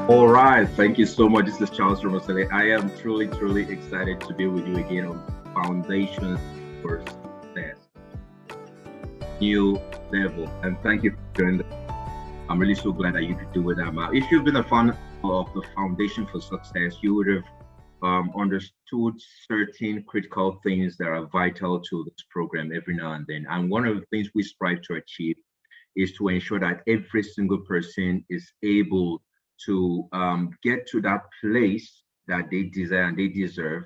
All right, thank you so much. This is Charles Eromosele. I am truly, truly excited to be with you again on Foundations for Success, new level. And thank you for joining. I'm really so glad that you could do it. If you've been a fan of the Foundation for Success, you would have understood certain critical things that are vital to this program every now and then. And one of the things we strive to achieve is to ensure that every single person is able to get to that place that they desire and they deserve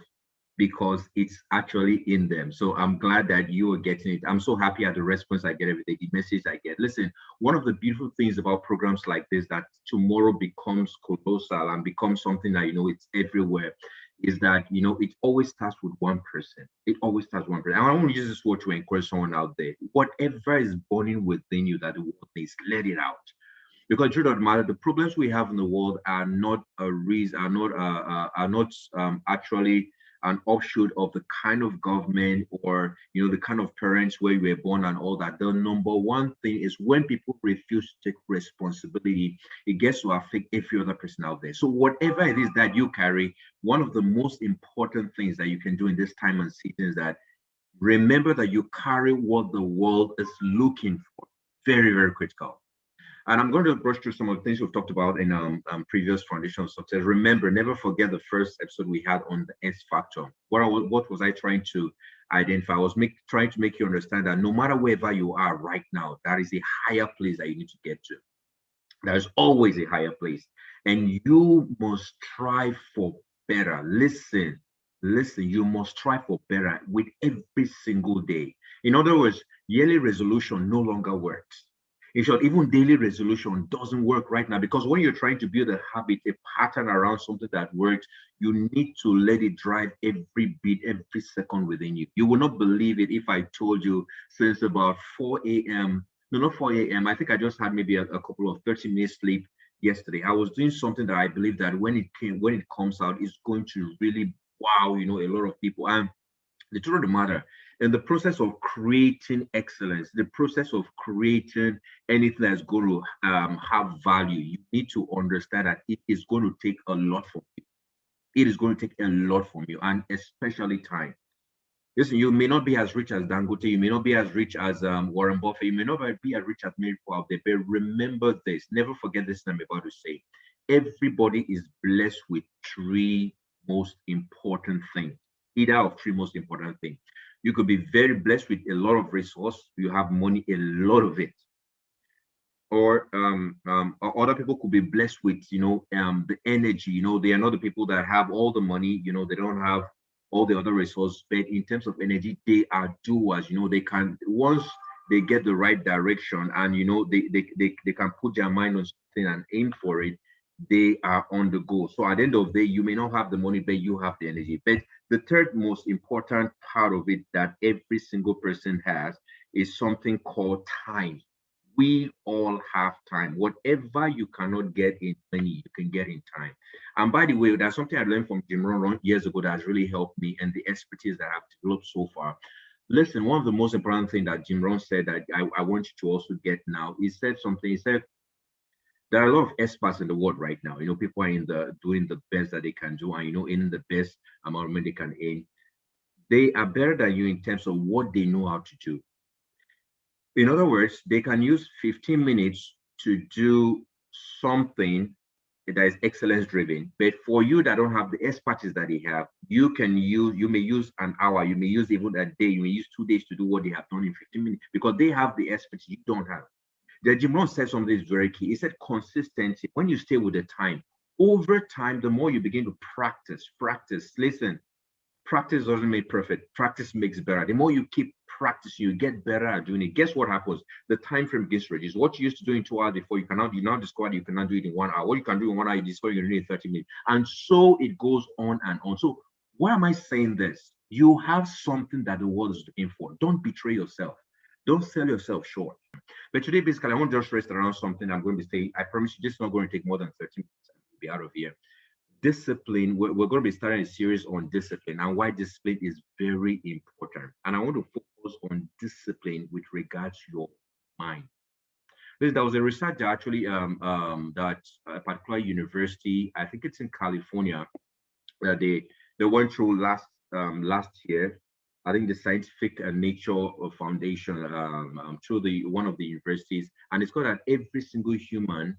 because it's actually in them. So I'm glad that you are getting it. I'm so happy at the response I get every day, the message I get. Listen, one of the beautiful things about programs like this that tomorrow becomes colossal and becomes something that it's everywhere is that it always starts with one person. It always starts with one person. And I want to use this word to encourage someone out there. Whatever is burning within you that the world needs, let it out. Because truth of the matter, the problems we have in the world are not a reason, are not actually an offshoot of the kind of government or the kind of parents where you were born and all that. The number one thing is when people refuse to take responsibility, it gets to affect every other person out there. So whatever it is that you carry, one of the most important things that you can do in this time and season is that remember that you carry what the world is looking for. Very, very critical. And I'm going to brush through some of the things we've talked about in previous foundational success. Remember, never forget the first episode we had on the S factor. What was I trying to identify? I was trying to make you understand that no matter wherever you are right now, that is a higher place that you need to get to. There's always a higher place. And you must strive for better. Listen, you must strive for better with every single day. In other words, yearly resolution no longer works. In short, even daily resolution doesn't work right now because when you're trying to build a habit, a pattern around something that works, you need to let it drive every beat, every second within you. You will not believe it if I told you since about 4 a.m. No, not 4 a.m. I think I just had maybe a couple of 30 minutes sleep yesterday. I was doing something that I believe that when it comes out, is going to really wow, a lot of people. And the truth of the matter, in the process of creating excellence, the process of creating anything that's going to have value, you need to understand that it is going to take a lot from you. It is going to take a lot from you, and especially time. Listen, you may not be as rich as Dangote, you may not be as rich as Warren Buffett, you may not be as rich as Miracle out there, but remember this, never forget this I'm about to say. Everybody is blessed with three most important things, either of three most important things. You could be very blessed with a lot of resource, you have money, a lot of it. Or other people could be blessed with the energy. They are not the people that have all the money. They don't have all the other resources, but in terms of energy they are doers. They can, once they get the right direction and they can put their mind on something and aim for it, they are on the go. So at the end of the day, you may not have the money, but you have the energy. But the third most important part of it that every single person has is something called time. We all have time. Whatever you cannot get in money, you can get in time. And by the way, that's something I learned from Jim Rohn years ago that has really helped me and the expertise that I've developed so far. Listen, one of the most important things that Jim Rohn said that I want you to also get now, he said something. He said, there are a lot of experts in the world right now. People are in the doing the best that they can do, and in the best amount of money they can earn. They are better than you in terms of what they know how to do. In other words, they can use 15 minutes to do something that is excellence driven. But for you that don't have the expertise that they have, you may use an hour, you may use even a day, you may use 2 days to do what they have done in 15 minutes because they have the expertise you don't have. The Jim Rohn said something is very key. He said consistency. When you stay with the time, over time, the more you begin to practice. Listen, practice doesn't make perfect. Practice makes better. The more you keep practicing, you get better at doing it. Guess what happens? The time frame gets reduced. What you used to do in 2 hours before, you now discover you cannot do it in 1 hour. What you can do in 1 hour, you discover you can do it in 30 minutes. And so it goes on and on. So why am I saying this? You have something that the world is looking for. Don't betray yourself. Don't sell yourself short. But today, basically, I want to just rest around something I'm going to say. I promise you, this is not going to take more than 30 minutes. I'll be out of here. Discipline. We're going to be starting a series on discipline and why discipline is very important. And I want to focus on discipline with regards to your mind. There was a research that actually that a particular university, I think it's in California, they went through last year. I think the Scientific Nature Foundation through the one of the universities, and it's got that every single human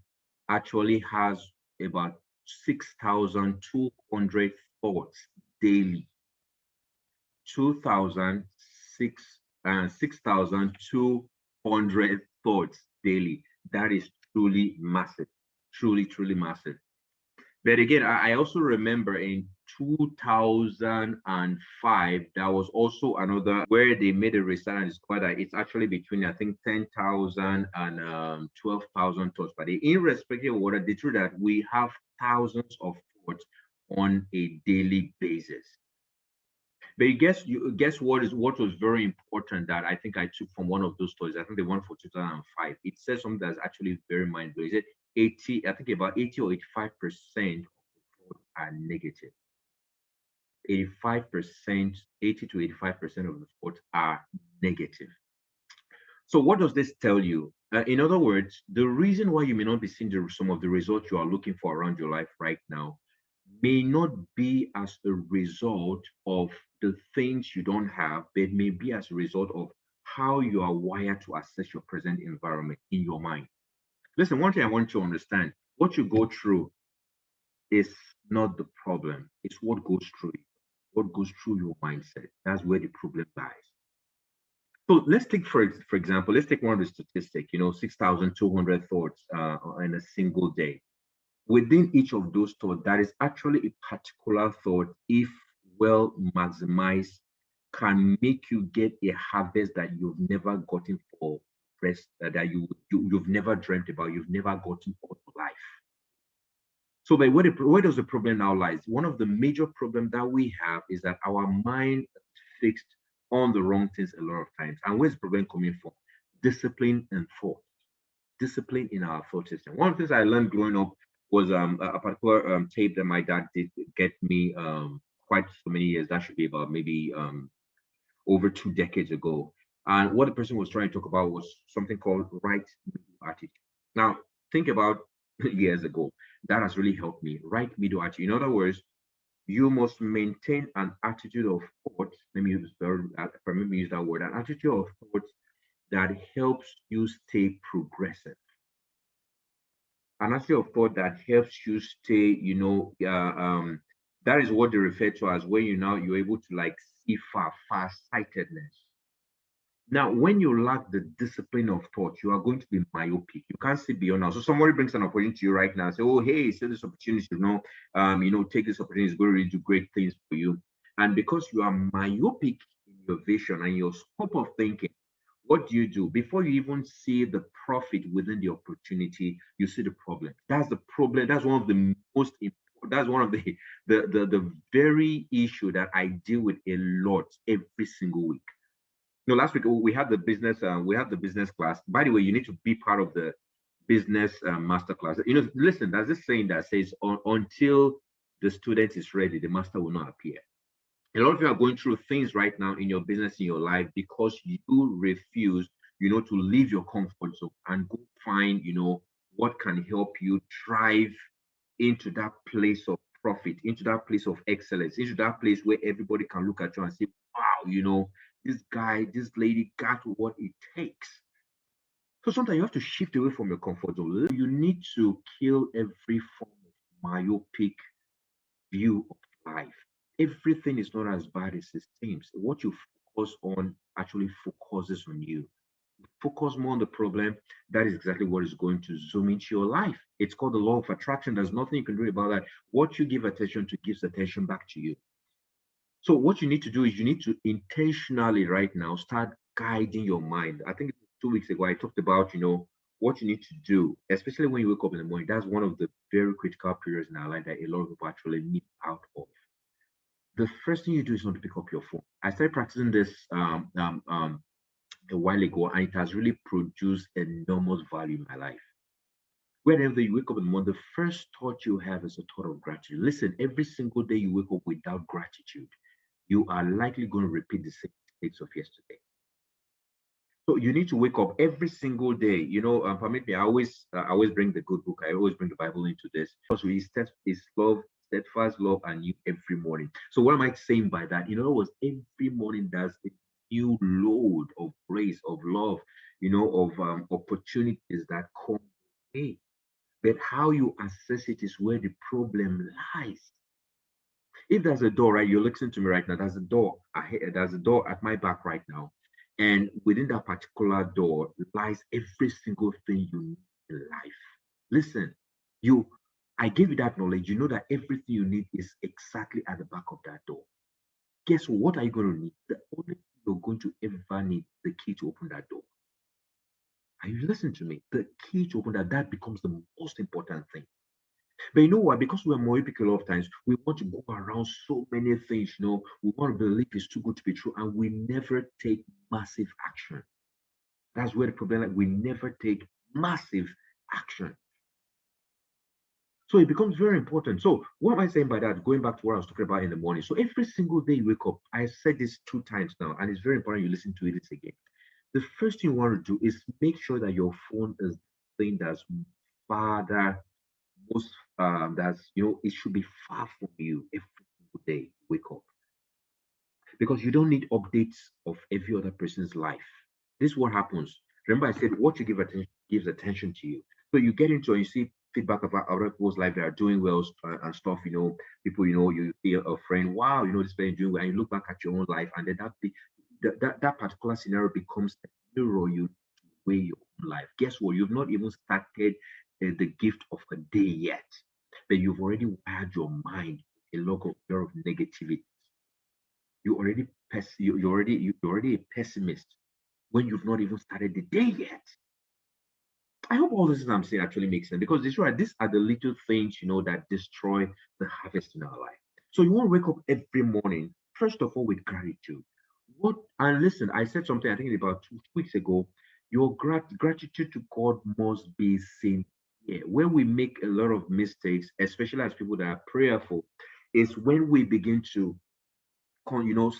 actually has about 6,200 thoughts daily. 2,006 and 6,200 thoughts daily. That is truly massive, truly massive. But again, I also remember in 2005, there was also another where they made a research and discovered that it's actually between, I think, 10,000 and 12,000 thoughts per day. Irrespective of what, the truth that we have thousands of thoughts on a daily basis. But you guess what was very important that I think I took from one of those stories. I think the one for 2005. It says something that's actually very mind blowing. Is it 80? I think about 80 or 85% of the thoughts are negative. 85%, 80 to 85% of the thoughts are negative. So what does this tell you? In other words, the reason why you may not be seeing some of the results you are looking for around your life right now may not be as a result of the things you don't have, but may be as a result of how you are wired to assess your present environment in your mind. Listen, one thing I want you to understand, what you go through is not the problem. It's what goes through you, what goes through your mindset. That's where the problem lies. So let's take, for example, let's take one of the statistics, 6,200 thoughts in a single day. Within each of those thoughts, that is actually a particular thought, if well maximized, can make you get a harvest that you've never gotten for rest, that you've never dreamt about, you've never gotten all your life. So, but where does the problem now lies? One of the major problems that we have is that our mind is fixed on the wrong things a lot of times. And where's the problem coming from? Discipline and thought. Discipline in our thought system. One of the things I learned growing up was a particular tape that my dad did get me quite so many years. That should be about maybe over 2 decades ago. And what the person was trying to talk about was something called right middle attitude. Now, think about years ago. That has really helped me. Right middle attitude. In other words, you must maintain an attitude of thought. Permit me use that word. An attitude of thought that helps you stay progressive. An attitude of thought that helps you stay, that is what they refer to as when you're able to like see far sightedness. Now, when you lack the discipline of thought, you are going to be myopic. You can't see beyond now. So somebody brings an opportunity to you right now. Say, "Oh, hey, see this opportunity. Take this opportunity. It's going to really do great things for you." And because you are myopic in your vision and your scope of thinking, what do? Before you even see the profit within the opportunity, you see the problem. That's the problem. That's one of the most important. That's one of the very issue that I deal with a lot every single week. Last week we had the business class. By the way, you need to be part of the business master class. Listen, there's this saying that says, until the student is ready, the master will not appear. A lot of you are going through things right now in your business, in your life, because you refuse, to leave your comfort zone and go find, what can help you drive into that place of profit, into that place of excellence, into that place where everybody can look at you and say, wow, this guy, this lady got what it takes. So sometimes you have to shift away from your comfort zone. You need to kill every form of myopic view of life. Everything is not as bad as it seems. What you focus on actually focuses on you. Focus more on the problem. That is exactly what is going to zoom into your life. It's called the law of attraction. There's nothing you can do about that. What you give attention to gives attention back to you. So what you need to do is you need to intentionally right now start guiding your mind. I think 2 weeks ago I talked about, what you need to do, especially when you wake up in the morning. That's one of the very critical periods in our life that a lot of people actually miss out of. The first thing you do is not to pick up your phone. I started practicing this a while ago, and it has really produced enormous value in my life. Whenever you wake up in the morning, the first thought you have is a thought of gratitude. Listen, every single day you wake up without gratitude, you are likely going to repeat the same mistakes of yesterday. So you need to wake up every single day. Permit me. I always bring the good book. I always bring the Bible into this. Because we is love, steadfast love, and you every morning. So what am I saying by that? In other words, every morning there's a new load of grace, of love, of opportunities that come. Hey, but how you assess it is where the problem lies. If there's a door, right, you're listening to me right now, there's a door at my back right now. And within that particular door lies every single thing you need in life. Listen, you I gave you that knowledge. You know that everything you need is exactly at the back of that door. Guess what are you going to need? The only thing you're going to ever need the key to open that door. Are you listening to me? The key to open that becomes the most important thing. But you know what? Because we're myopic a lot of times, we want to go around so many things. We want to believe it's too good to be true, and we never take massive action. That's where the problem is. We never take massive action. So it becomes very important. So what am I saying by that? Going back to what I was talking about in the morning. So every single day you wake up, I said this 2 times now, and it's very important you listen to it again. The first thing you want to do is make sure that your phone is the thing that's farther most that's it should be far from you every single day wake up, because you don't need updates of every other person's life. This is what happens. Remember I said what you give attention gives attention to you. So you get into and you see feedback about other people's life that are doing well, and stuff. People, you see a friend, wow, this person doing well, and you look back at your own life, and then that particular scenario becomes a mirror you weigh your own life. Guess what? You've not even started the gift of a day yet, but you've already wired your mind a lot of negativity. You're already a pessimist when you've not even started the day yet. I hope all this I'm saying actually makes sense, because this right, these are the little things that destroy the harvest in our life. So you want to wake up every morning, first of all, with gratitude. What and listen, I said something I think about 2 weeks ago. Your gratitude to God must be sincere. When we make a lot of mistakes, especially as people that are prayerful, is when we begin to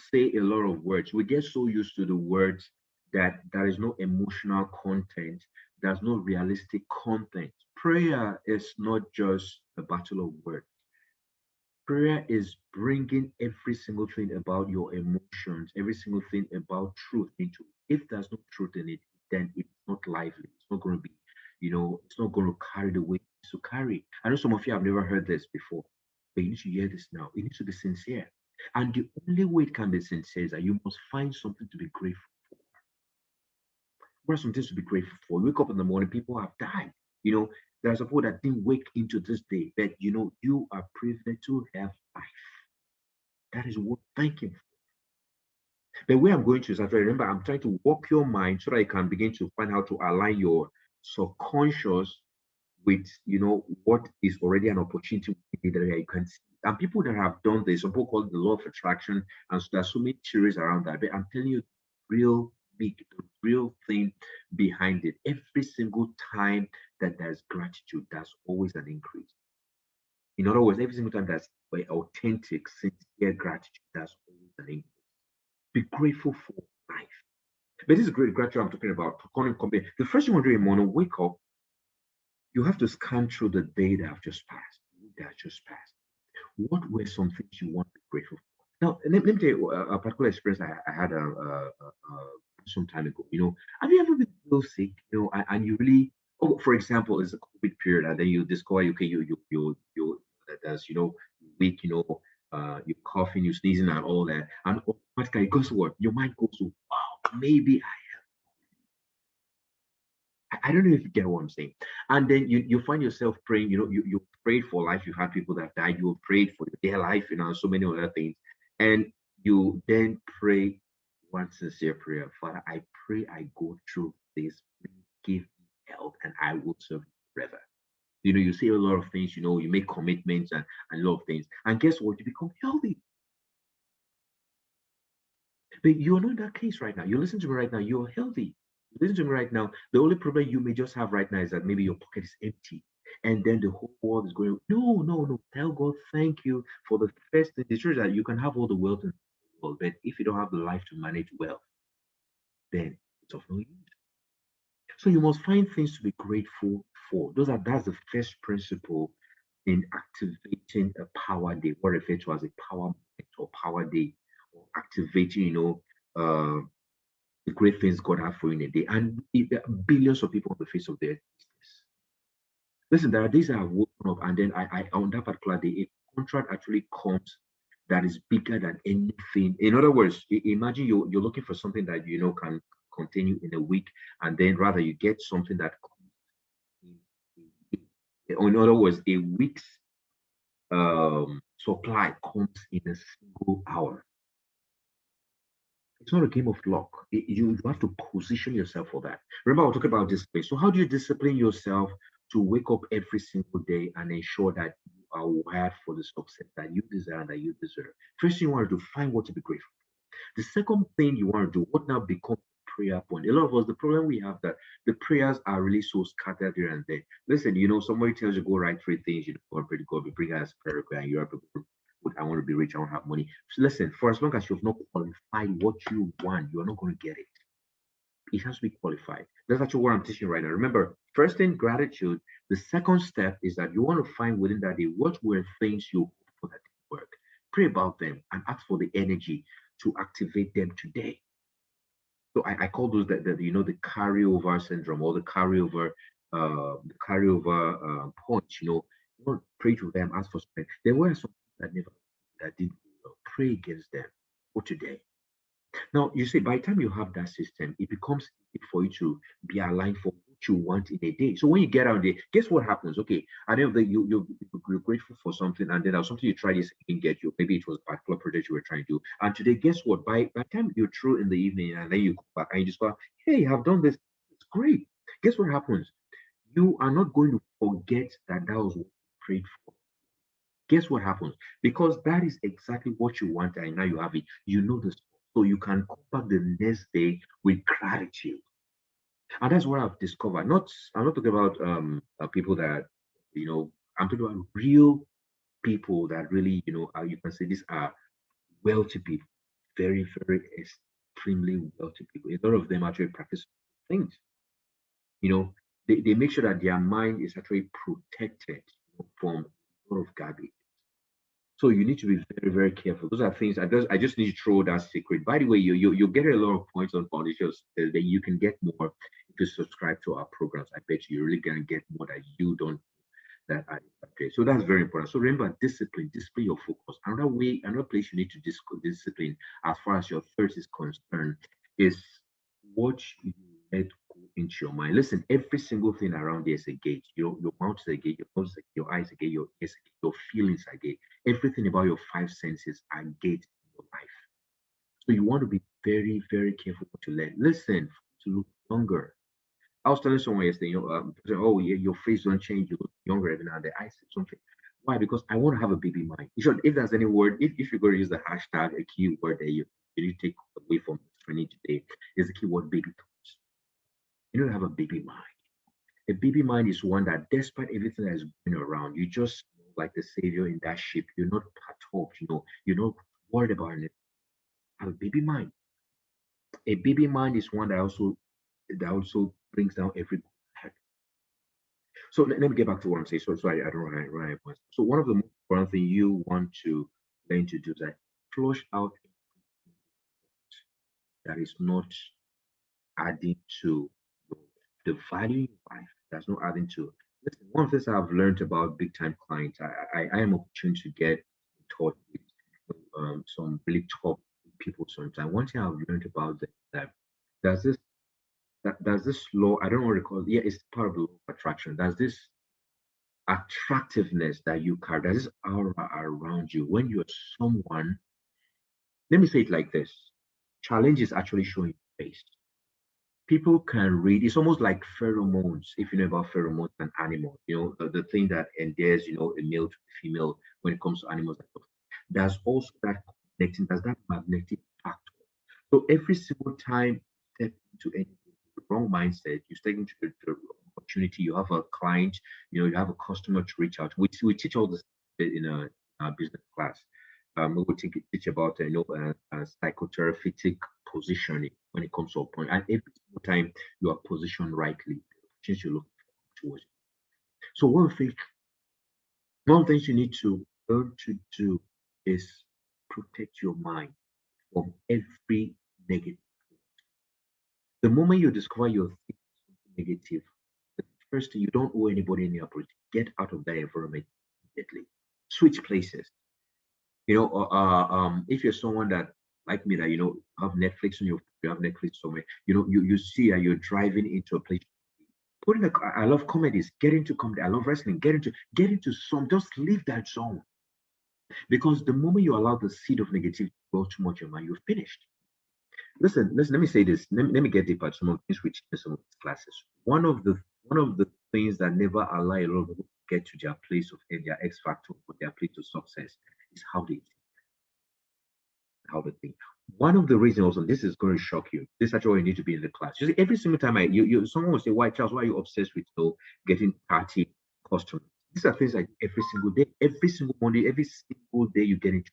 say a lot of words. We get so used to the words that there is no emotional content, there's no realistic content. Prayer is not just a battle of words. Prayer is bringing every single thing about your emotions, every single thing about truth into it. If there's no truth in it, then it's not lively. It's not going to be, it's not going to carry the way it needs to carry. I know some of you have never heard this before, but you need to hear this now. It needs to be sincere. And the only way it can be sincere is that you must find something to be grateful for. What are some things to be grateful for? You wake up in the morning, people have died. You know, there's a people that didn't wake into this day, but you are privileged to have life. That is worth thanking for. The way I'm going to is that remember, I'm trying to walk your mind so that you can begin to find how to align your subconscious with what is already an opportunity that you can see. And people that have done this, some people call it the law of attraction, and so there's so many theories around that. But I'm telling you, real big, the real thing behind it. Every single time that there's gratitude, there's always an increase. In other words, every single time there's authentic, sincere gratitude, there's always an increase. Be grateful for life. But this is great gratitude I'm talking about. The first thing you want to do in the morning, wake up, you have to scan through the day that have just passed. That have just passed. What were some things you want to be grateful for? Now, let me tell you a particular experience I had some time ago. Have you ever been real sick? And you really, oh, for example, it's a COVID period, and then you discover, okay, there's weak, you're coughing, you're sneezing, and all that, and automatically, guess what? Your mind goes to, wow, maybe I don't know if you get what I'm saying. And then you find yourself praying, you prayed for life, you had people that died, you prayed for their life, so many other things. And you then pray one sincere prayer. Father, I pray I go through this. Please give me health and I will serve you forever. You say a lot of things, you make commitments and a lot of things. And guess what? You become healthy. But you're not in that case right now. You listen to me right now, you're healthy. Listen to me right now. The only problem you may just have right now is that maybe your pocket is empty. And then the whole world is going, no, no, no. Tell God, thank you for the first thing. The truth is that you can have all the wealth in the world, but if you don't have the life to manage wealth, then it's of no use. So you must find things to be grateful for. That's the first principle in activating a power day, what referred to as a power moment or power day, or activating, the great things God has for you in a day. And there are billions of people on the face of the earth. Listen, there are days I have woken up and then I on that particular day, a contract actually comes that is bigger than anything. In other words, imagine you're looking for something that can continue in a week, and then rather you get something that comes in other words, a week's supply comes in a single hour. It's not a game of luck. You have to position yourself for that. Remember, I was talking about discipline. So, how do you discipline yourself to wake up every single day and ensure that you are wired for the success that you desire and that you deserve? First thing you want to do, find what to be grateful for. The second thing you want to do, what now becomes prayer point. A lot of us, the problem we have that the prayers are really so scattered here and there. Listen, somebody tells you go write three things, go and pray to God, we bring us prayer request, and you're people. I want to be rich, I want to have money. So listen, for as long as you've not qualified what you want, you're not going to get it. It has to be qualified. That's actually what I'm teaching right now. Remember, first thing, gratitude. The second step is that you want to find within that day what were things you hoped for that didn't work. Pray about them and ask for the energy to activate them today. So I call those the carryover syndrome or the carryover points. You want to pray to them, ask for strength. There were some that never that did well. Pray against them for today. Now, you see, by the time you have that system, it becomes easy for you to be aligned for what you want in a day. So when you get out there, guess what happens? Okay, I know that you're grateful for something, and then there was something you tried this didn't get you. Maybe it was a particular project you were trying to do. And today, guess what? By the time you're through in the evening, and then you come back and you discover, hey, I've done this. It's great. Guess what happens? You are not going to forget that was what you prayed for. Guess what happens? Because that is exactly what you want, and now you have it. You know this, so you can come back the next day with gratitude. And that's what I've discovered. I'm not talking about people that you know. I'm talking about real people that really you can say these are wealthy people, very very extremely wealthy people. A lot of them actually practice things. You know, they make sure that their mind is actually protected from a lot of garbage. So you need to be very, very careful. Those are things I just need to throw that secret. By the way, you get a lot of points on foundations that you can get more if you subscribe to our programs. I bet you're really gonna get more that you don't that I okay. So that's very important. So remember discipline your focus. Another place you need to discipline as far as your thirst is concerned is what you let go into your mind. Listen, every single thing around there is a gate. Your mouth is a gate, your nose is a gate, your eyes is a gate, your ears is a gate, your feelings are a gate. Everything about your five senses are gate in your life. So you want to be very, very careful what you let. Listen, to look younger. I was telling someone yesterday, oh yeah, your face don't change, you look younger every now and then. I said something. Why? Because I want to have a baby mind. You should, if there's any word, if you're going to use the hashtag, a key word that you take away from this training today is the keyword baby thoughts. You don't have a baby mind. A baby mind is one that, despite everything that is going around, you just like the savior in that ship. You're not perturbed. You're not worried about it. Have a baby mind. A baby mind is one that also brings down every head. So let me get back to what I'm saying. So I don't run out. So one of the most important thing you want to learn to do is that flush out that is not adding to the value in life. That's not adding to. Listen, one of the things I've learned about big time clients, I am opportunity to get taught with some really top people sometimes. One thing I've learned about them that there's this there's this law. I don't know what to call it. Yeah, it's part of the law of attraction. There's this attractiveness that you carry. There's this aura around you when you're someone. Let me say it like this: challenge is actually showing face. People can read. It's almost like pheromones. If you know about pheromones and animals, the thing that endears, a male to a female when it comes to animals. There's also that connecting. There's that magnetic factor. So every single time you step into any wrong mindset, you step into the opportunity. You have a client, you have a customer to reach out. We teach all this in a business class. We will teach about psychotherapeutic positioning when it comes to a point. And every single time you are positioned rightly, change you look towards it. So one of the things you need to learn to do is protect your mind from every negative. The moment you discover you're thinking negative, the first thing, you don't owe anybody any apology. Get out of that environment immediately. Switch places. If you're someone that like me that have Netflix on you have Netflix somewhere, you see that you're driving into a place. Put in a, I love comedies. Get into comedy. I love wrestling. Get into some. Just leave that zone because the moment you allow the seed of negativity to grow too much in your mind, you're finished. Listen. Let me say this. Let me get deeper some of things which in some of these classes. One of the things that never allow a lot of people to get to their place of their X factor or their place of success is how they think. One of the reasons also, this is going to shock you. This is actually why you need to be in the class. You see, every single time someone will say, "Why, Charles? Why are you obsessed with getting 30 customers?" These are things like every single day, every single Monday, every single day you get into.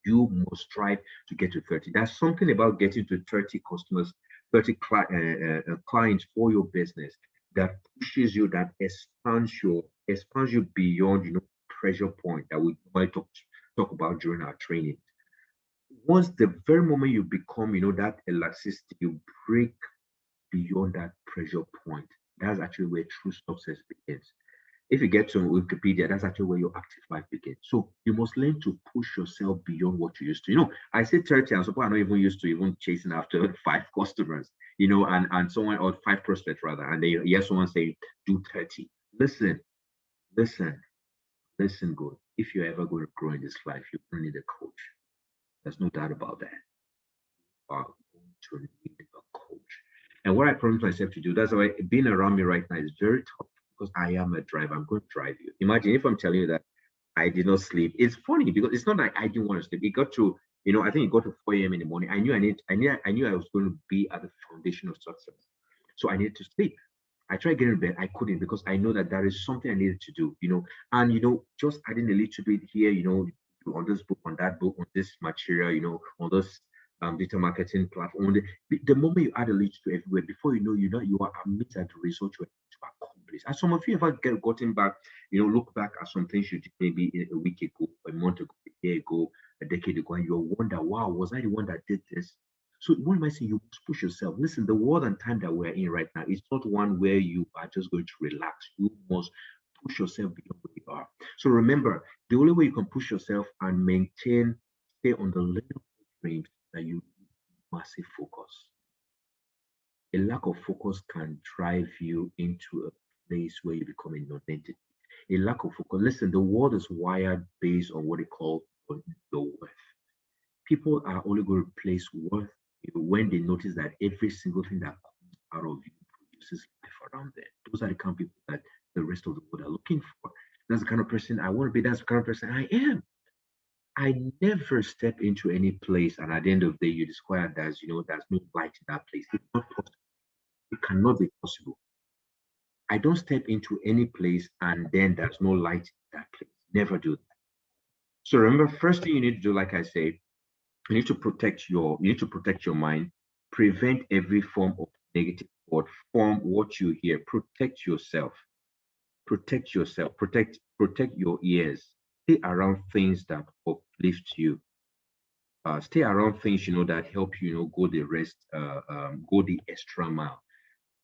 You must strive to get to 30. There's something about getting to 30 customers, 30 clients for your business that pushes you, that expands you beyond pressure point that we might talk about during our training. Once the very moment you become that elasticity, you break beyond that pressure point. That's actually where true success begins. If you get to Wikipedia, that's actually where your active life begins. So you must learn to push yourself beyond what you used to. I say 30, and suppose I'm not even used to even chasing after five customers, and someone, or five prospects rather, and they hear someone say do 30. Listen, listen, listen, good. If you're ever going to grow in this life, you're going to need a coach. There's no doubt about that. Are going to need a coach. And what I promised myself to do, that's why being around me right now is very tough because I am a driver. I'm going to drive you. Imagine if I'm telling you that I did not sleep. It's funny because it's not like I didn't want to sleep. It got to, I think it got to 4 a.m. in the morning. I knew I was going to be at the foundation of success. So I needed to sleep. I tried getting to bed. I couldn't because I know that is something I needed to do, and just adding a little bit here, on this book, on that book, on this material, on this data marketing platform. The moment you add a little to everywhere, before you are amazed at the result you're able to accomplish. And some of you ever gotten back, look back at some things you did maybe a week ago, a month ago, a year ago, a decade ago, and you wonder, wow, was I the one that did this? So what am I saying? You must push yourself. Listen, the world and time that we're in right now is not one where you are just going to relax. You must push yourself beyond where you are. So remember, the only way you can push yourself and stay on the level of dreams that you need massive focus. A lack of focus can drive you into a place where you become a non-entity. A lack of focus. Listen, the world is wired based on what they call your worth. People are only going to place worth when they notice that every single thing that comes out of you produces life around them. Those are the kind of people that the rest of the world are looking for. That's the kind of person I want to be. That's the kind of person I am. I never step into any place, and at the end of the day, you discover there's no light in that place. It's not possible. It cannot be possible. I don't step into any place and then there's no light in that place. Never do that. So remember, first thing you need to do, like I said, you need to protect your mind, prevent every form of negative thought from what you hear. Protect yourself. Protect yourself. Protect your ears. Stay around things that uplift you. Stay around things that help you, go the rest, go the extra mile.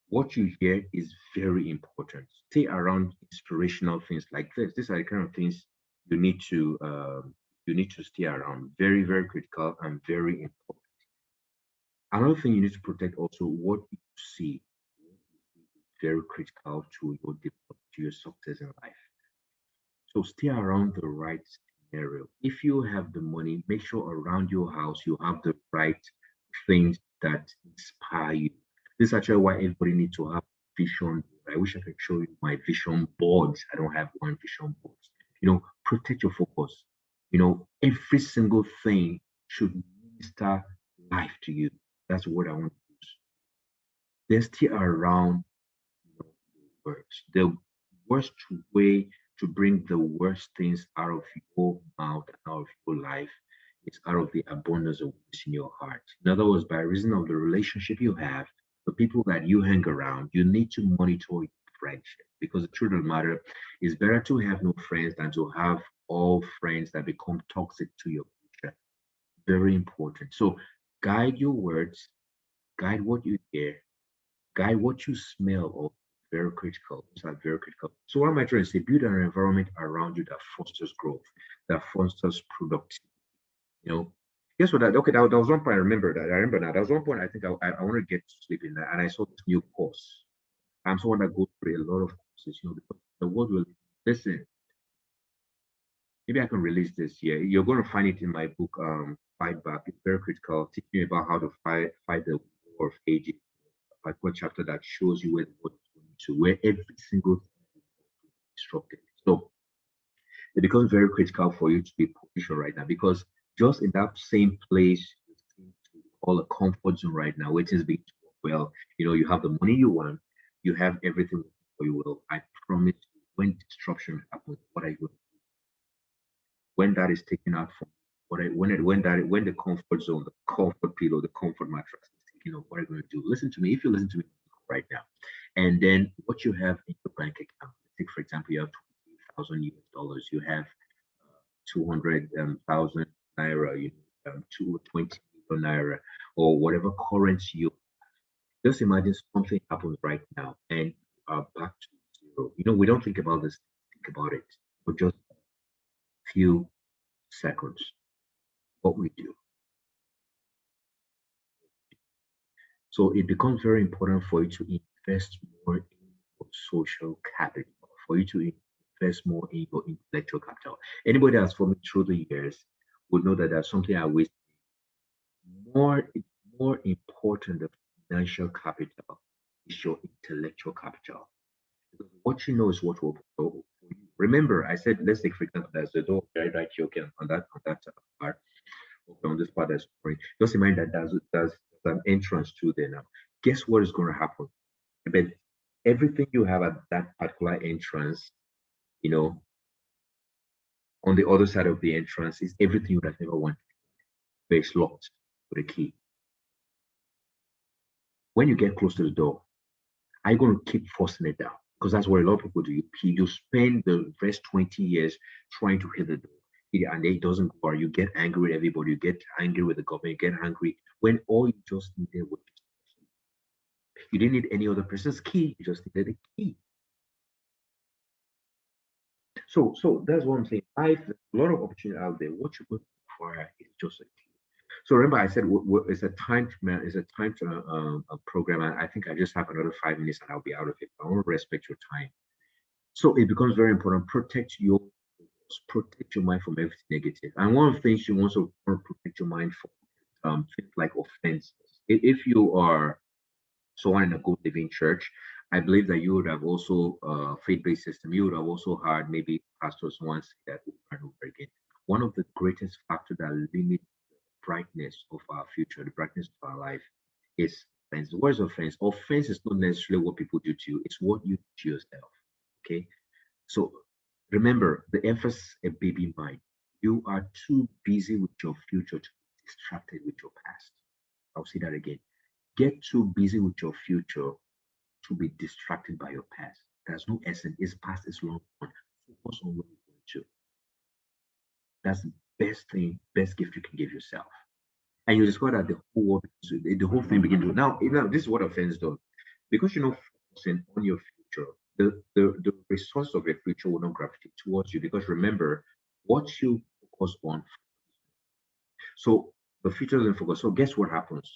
What you hear is very important. Stay around inspirational things like this. These are the kind of things you need to stay around. Very, very critical and very important. Another thing you need to protect also what you see. Very critical to your success in life. So stay around the right scenario. If you have the money, make sure around your house you have the right things that inspire you. This is actually why everybody needs to have vision. I wish I could show you my vision boards. I don't have one vision board. Protect your focus. Every single thing should minister life to you. That's what I want to use. Then stay around words. The worst way to bring the worst things out of your mouth and out of your life It's out of the abundance of what's in your heart. In other words, by reason of the relationship you have, the people that you hang around, you need to monitor your friendship, because the truth of the matter is better to have no friends than to have all friends that become toxic to your future. Very important. So guide your words, guide what you hear, guide what you smell of. Very critical. These are very critical. So what am I trying to say? Build an environment around you that fosters growth, that fosters productivity. You know, guess what? Okay, that was one point I remember that. I remember now. That was one point I think I want to get to sleep in that, and I saw this new course. I'm someone that goes through a lot of courses, because the world will listen. Maybe I can release this here. You're going to find it in my book, Fight Back. It's very critical, teaching you about how to fight the war of ages. A particular chapter that shows you where the world is going to, where every single thing is disrupted. So it becomes very critical for you to be positioned right now, because just in that same place you seem to call a comfort zone right now, which is being well, you have the money you want, you have everything for you. Will I promise you, when disruption happens, what are you going to do? When that is taken out from you, when the comfort zone, the comfort pillow, the comfort mattress is taken off, what are you going to do? Listen to me. If you listen to me right now, and then what you have in your bank account, take for example, you have 20,000 US dollars, you have 200,000 naira, 220 million naira, or whatever currency you. Just imagine something happens right now and you are back to zero. We don't think about this. Think about it for just a few seconds. What we do. So it becomes very important for you to invest more in your social capital, for you to invest more in your intellectual capital. Anybody that's followed me through the years would know that that's something I always more more important than financial capital is your intellectual capital. Because what you know is what will go for you. Remember, I said, let's take for example, there's the door right here, okay, on that part, okay, on this part that's free. Just imagine that there's an entrance to there now. Guess what is going to happen? But everything you have at that particular entrance, you know, on the other side of the entrance is everything you would have never wanted, but it's locked with a key. When you get close to the door, are you going to keep forcing it down? Because that's what a lot of people do. You spend the first 20 years trying to hit the door, and it doesn't go, or you get angry with everybody, you get angry with the government, you get angry when all you just needed was, you didn't need any other person's key, you just needed a key. So that's what I'm saying. Life, there's a lot of opportunity out there. What you're going to require is just a key. So remember, I said it's a time man, it's a time to a program. I think I just have another 5 minutes and I'll be out of it. I want to respect your time. So it becomes very important. Protect your mind from everything negative. And one of the things you also want to protect your mind from things like offenses. If you are someone in a good living church, I believe that you would have also faith-based system. You would have also heard maybe pastors once say that over and over again. One of the greatest factors that limit the brightness of our future, the brightness of our life, is offense. What is offense? Offense is not necessarily what people do to you; it's what you do to yourself. Okay, so remember the emphasis a baby mind. You are too busy with your future to be distracted with your past. I'll say that again. Get too busy with your future to be distracted by your past. There's no essence. It's past, it's long gone. Focus on what you're going to. That's the best thing, best gift you can give yourself. And you discover that the whole world, the whole thing begins to. Now, this is what offense does. Because you're not focusing on your future, the resource of your future will not gravitate towards you. Because remember, what you focus on. So the future doesn't focus. So guess what happens?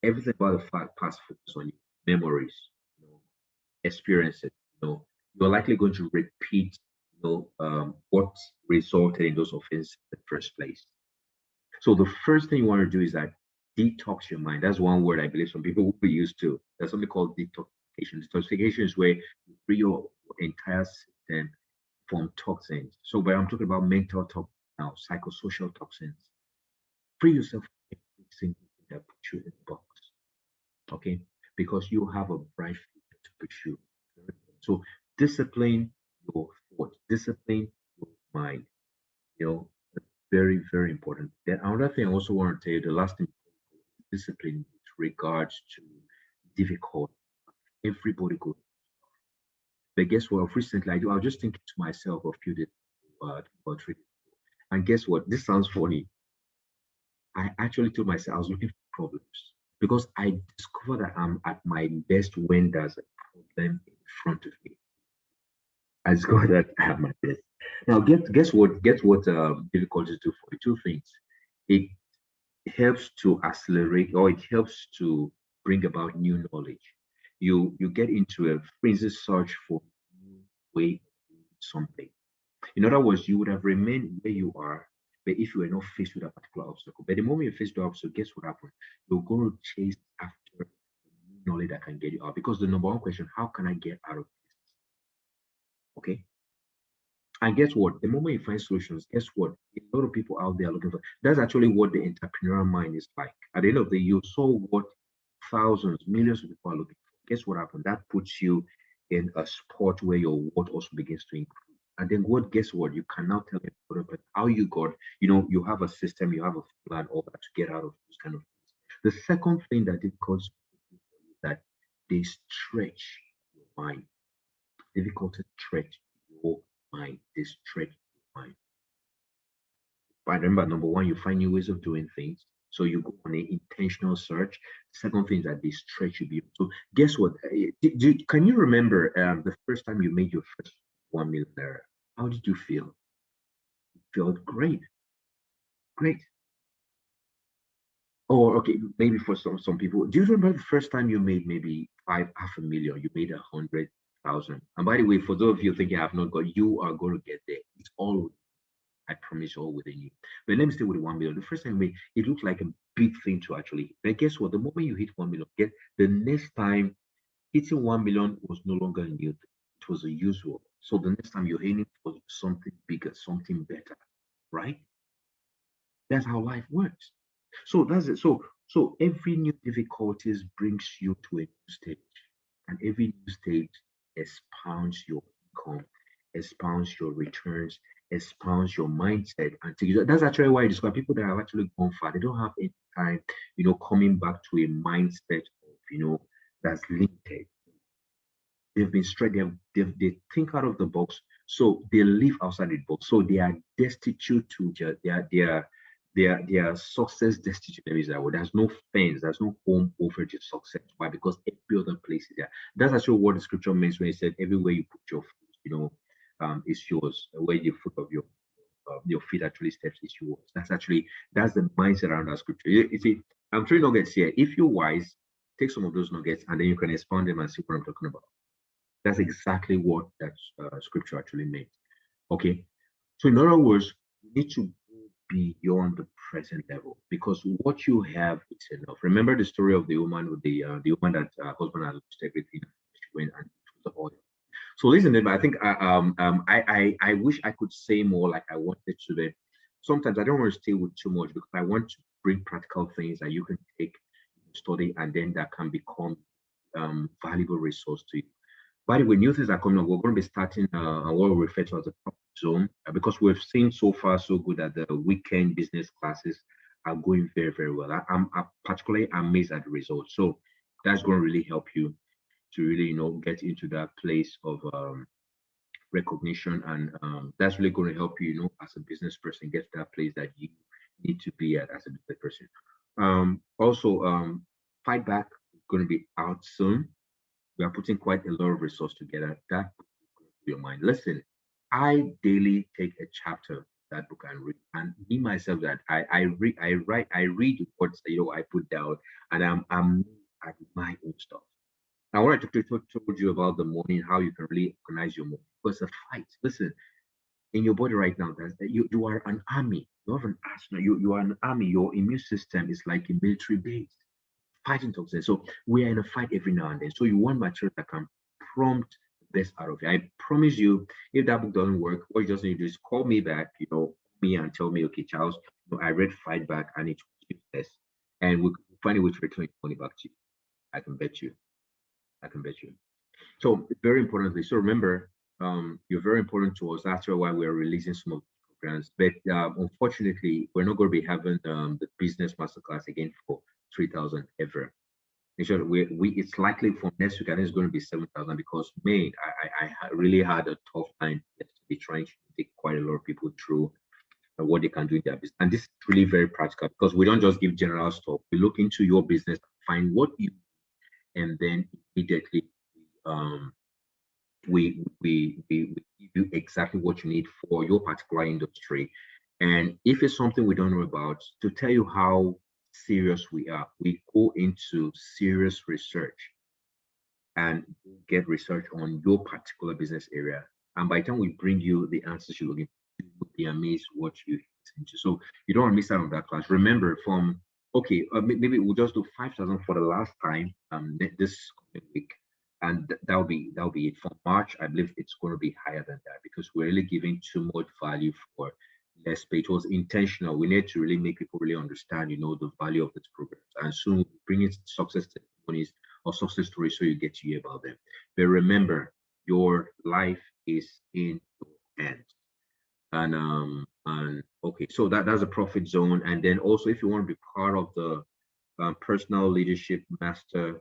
Everything about the past focus on you, memories, experiences. You're likely going to repeat, what resulted in those offenses in the first place. So the first thing you want to do is that detox your mind. That's one word I believe some people will be used to. There's something called detoxification. Detoxification is where you free your entire system from toxins. So where I'm talking about mental toxins now, psychosocial toxins. Free yourself from every single thing that puts you in the box. Okay? Because you have a bright future to pursue. So discipline your thoughts, discipline your mind. You know, Very, very important. Then another thing I also want to tell you, the last thing, discipline with regards to difficult. Everybody goes. But guess what? Recently, I was just thinking to myself a few days about it. And guess what? This sounds funny. I actually told myself I was looking for problems because I discovered that I'm at my best when there's a problem in front of me. I discovered that I have my best. Now, guess what? Guess what difficulties do for you? Two things. It helps to accelerate, or it helps to bring about new knowledge. You get into a frenzy search for new way of doing something. In other words, you would have remained where you are, but if you were not faced with a particular obstacle. But the moment you face the obstacle, guess what happens? You're going to chase after new knowledge that can get you out. Because the number one question, how can I get out of this? Okay. And guess what? The moment you find solutions, guess what? A lot of people out there are looking for. That's actually what the entrepreneurial mind is like. At the end of the day, you saw what thousands, millions of people are looking for. Guess what happened? That puts you in a spot where your worth also begins to increase. And then what? Guess what? You can now tell everybody but how you got. You have a system, you have a plan, all that to get out of those kind of things. The second thing that it causes is that they stretch your mind. Difficult to stretch your mind. They stretch your mind. But remember, number one, you find new ways of doing things. So you go on an intentional search. Second thing is that they stretch you beyond. So guess what? Can you remember the first time you made your first 1 million naira? How did you feel? You felt great, great. Or okay, maybe for some people, do you remember the first time you made maybe half a million? You made 100,000. And by the way, for those of you thinking I have not got, you are going to get there. It's all I promise all within you. But let me stay with the 1 million. The first time we it looked like a big thing to actually hit. But guess what? The moment you hit 1 million, get the next time hitting 1 million was no longer a new thing. It was a usual. So the next time you're aiming for something bigger, something better, right? That's how life works. So that's it. So every new difficulties brings you to a new stage, and every new stage expounds your income, expounds your returns, expounds your mindset. And that's actually why I describe people that have actually gone far. They don't have any time, coming back to a mindset of that's limited. They've been straight. They think out of the box, so they live outside the box. So they are destitute to their success destitute. There is that word. There's no fence. There's no home over the success. Why? Because every other place is there. That's actually what the scripture means when it said, "Everywhere you put your foot, is yours. Where the foot of your feet actually steps is yours." That's the mindset around that scripture. You see, I'm throwing nuggets here. If you're wise, take some of those nuggets and then you can expand them and see what I'm talking about. That's exactly what that scripture actually meant. Okay. So, in other words, you need to go beyond the present level because what you have is enough. Remember the story of the woman with the woman that husband had lost everything. She went and took the oil. So, listen, I think I wish I could say more like I wanted to. But sometimes I don't want to stay with too much because I want to bring practical things that you can take, study, and then that can become valuable resource to you. By the way, new things are coming up. We're going to be starting what we refer to as a profit zone because we've seen so far so good that the weekend business classes are going very, very well. I'm particularly amazed at the results. So that's going to really help you to really, get into that place of recognition. And that's really going to help you, as a business person, get to that place that you need to be at as a business person. Also, Fight Back is going to be out soon. We are putting quite a lot of resource together. That book will blow your mind. Listen, I daily take a chapter of that book and read. And me myself, that I read, I write, I read the words I put down, and I'm at my own stuff. Now, when I told you about the morning, how you can really organize your morning, because a fight. Listen, in your body right now, you are an army. You have an arsenal. You are an army. Your immune system is like a military base fighting toxins. So we are in a fight every now and then. So you want material that can prompt the best out of you. I promise you, if that book doesn't work, what you just need to do is call me back, me and tell me, okay, Charles, I read Fight Back and it was useless. And we'll find a way to return your money back to you. I can bet you. I can bet you. So very importantly, so remember, you're very important to us. That's why we're releasing some of the programs. But unfortunately, we're not going to be having the business masterclass again for 3,000 ever. In short, it's likely for next week, and it's going to be 7,000 because May, really had a tough time yesterday trying to take quite a lot of people through what they can do in their business. And this is really very practical because we don't just give general stuff. We look into your business, find what you, and then immediately um, we give you exactly what you need for your particular industry. And if it's something we don't know about, to tell you how serious we are, we go into serious research and get research on your particular business area. And by the time we bring you the answers you're looking for, you will be amazed what you get into. So you don't want to miss out on that class. Remember, from okay, maybe we'll just do 5,000 for the last time this week, and that'll be it. For March, I believe it's going to be higher than that because we're really giving too much value for less pay. It was intentional. We need to really make people really understand, the value of this program, and soon we'll bring in success testimonies or success stories so you get to hear about them. But remember, your life is in your hands. And okay, so that's a profit zone. And then also, if you want to be part of the personal leadership mastery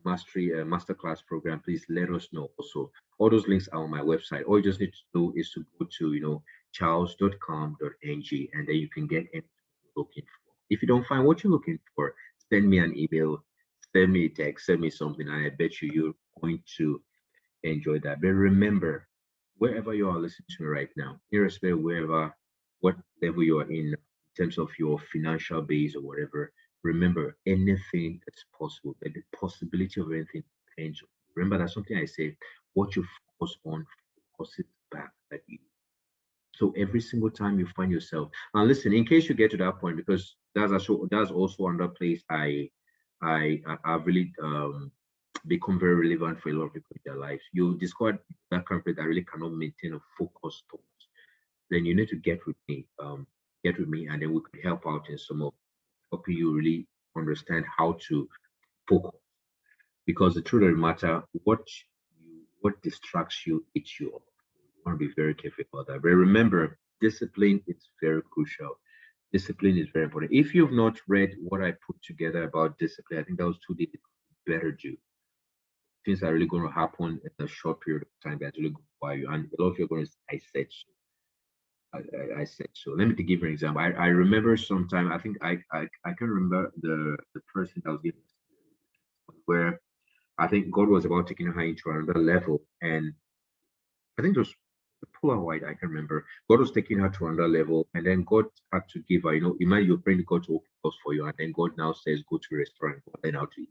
masterclass program, please let us know. Also, all those links are on my website. All you just need to do is to go to charles.com.ng, and then you can get anything you're looking for. If you don't find what you're looking for, send me an email, send me a text, send me something, and I bet you're going to enjoy that. But remember, wherever you are listening to me right now, irrespective of wherever, what level you are in terms of your financial base or whatever, remember anything is possible. But the possibility of anything depends. Remember that's something I say. What you focus on focuses back at you. So every single time you find yourself, and listen, in case you get to that point, because that's also another place I really become very relevant for a lot of people in their lives. You discover that company that really cannot maintain a focus towards, then you need to get with me, and then we could help out in some of helping you really understand how to focus. Because the truth of the matter, what distracts you eats you up. You want to be very careful about that. But remember, discipline is very crucial. Discipline is very important. If you've not read what I put together about discipline, I think that was 2 days better do. Things are really going to happen in a short period of time that's really going to require you. And a lot of you are going to say, I said so. I said so. Let me give you an example. I remember sometime, I think I can remember the person that was giving where I think God was about taking her into another level. And I think it was the polar white, I can remember. God was taking her to another level, and then God had to give her, imagine you're praying God to open doors for you, and then God now says, go to a restaurant, go learn how to eat.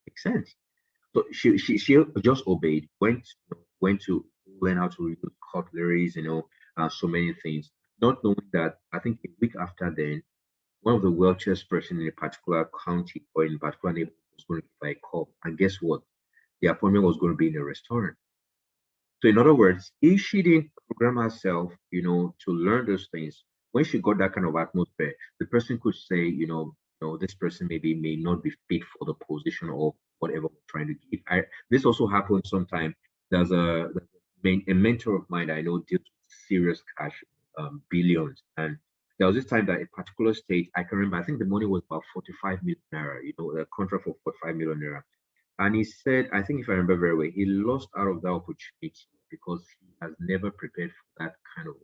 Makes sense. So she just obeyed, went to learn how to use cutleries, so many things. Not knowing that, I think a week after then, one of the wealthiest person in a particular county or in a particular neighborhood was going to give her a call. And guess what? The appointment was going to be in a restaurant. So in other words, if she didn't program herself, to learn those things, when she got that kind of atmosphere, the person could say, this person maybe may not be fit for the position or whatever we're trying to give. This also happens sometimes. There's a mentor of mine I know deals with serious cash, billions, and there was this time that a particular state, I can remember, I think the money was about 45 million naira, a contract for 45 million naira. And he said, I think if I remember very well, he lost out of that opportunity because he has never prepared for that kind of.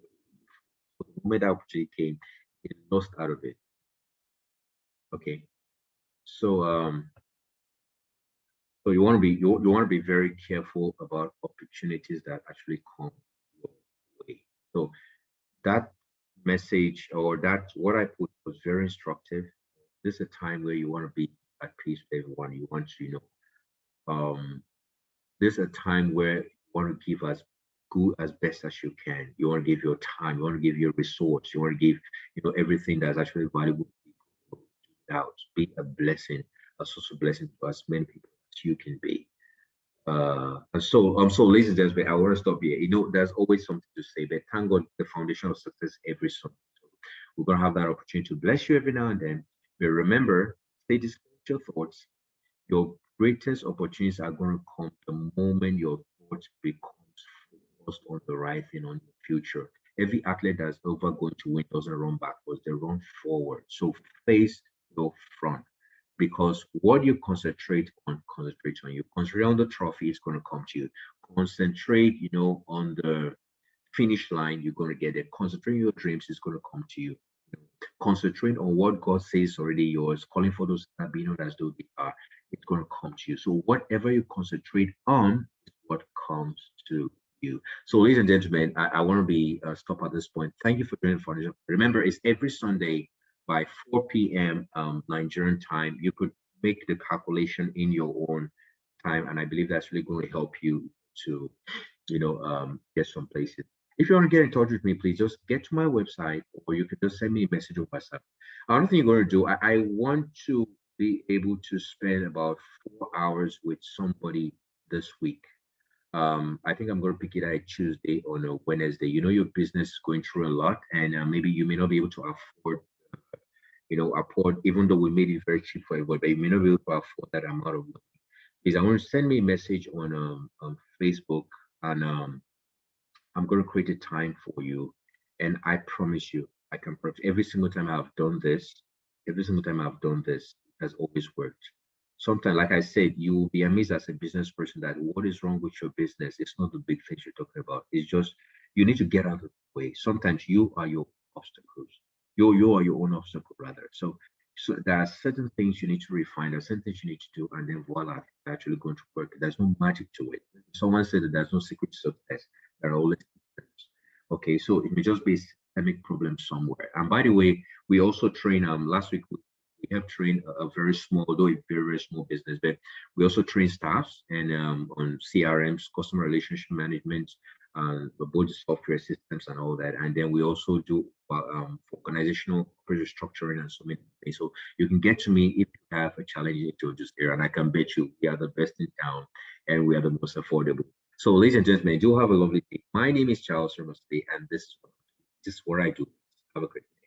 So the moment that opportunity came, he lost out of it. Okay. So so you want to be very careful about opportunities that actually come your way. So that message or that what I put was very instructive. This is a time where you want to be at peace with everyone. You want to, um this is a time where you want to give as good as best as you can. You want to give your time, you want to give your resource, you want to give, everything that's actually valuable to people out. Be a blessing, a source of blessing to as many people as you can be. And so ladies and gentlemen, I want to stop here. There's always something to say, but thank God the foundation of success every Sunday. So we're gonna have that opportunity to bless you every now and then. But remember, stay disciplined with your thoughts. Your greatest opportunities are going to come the moment your thoughts becomes focused on the right thing on the future. Every athlete that's ever going to win doesn't run backwards, they run forward. So face your front, because what you concentrate on. You concentrate on the trophy, it's going to come to you. Concentrate, on the finish line, you're going to get it. Concentrate on your dreams, it's going to come to you. Concentrate on what God says already yours, calling for those that be known as though they are. It's going to come to you. So whatever you concentrate on is what comes to you. So, ladies and gentlemen, I want to be stop at this point. Thank you for joining Foundation. Remember, it's every Sunday by 4 p.m. Nigerian time. You could make the calculation in your own time, and I believe that's really going to help you to, get some places. If you want to get in touch with me, please just get to my website, or you can just send me a message on WhatsApp. Another thing you're going to do, I want to be able to spend about 4 hours with somebody this week. I think I'm going to pick it at Tuesday or no Wednesday. Your business is going through a lot, and maybe you may not be able to afford, even though we made it very cheap for everybody, but you may not be able to afford that amount of money. Please, I want to send me a message on Facebook, and I'm going to create a time for you. And I promise you, I can promise every single time I've done this, every single time I've done this, it has always worked. Sometimes, like I said, you will be amazed as a business person that what is wrong with your business? It's not the big things you're talking about. It's just you need to get out of the way. Sometimes you are your obstacles. You are your own obstacle, rather. So there are certain things you need to refine, there are certain things you need to do, and then voila, it's actually going to work. There's no magic to it. Someone said that there's no secret to success. There are always systems. Okay, so it may just be a systemic problem somewhere. And by the way, we also train. Last week we have trained a very small, although a very, very small business, but we also train staffs and on CRMs, customer relationship management, both the software systems and all that. And then we also do organizational structuring and so many things. So you can get to me if you have a challenge into this area, and I can bet you we are the best in town and we are the most affordable. So, ladies and gentlemen, do have a lovely day. My name is Charles Eromosele, and this is what I do. Have a great day.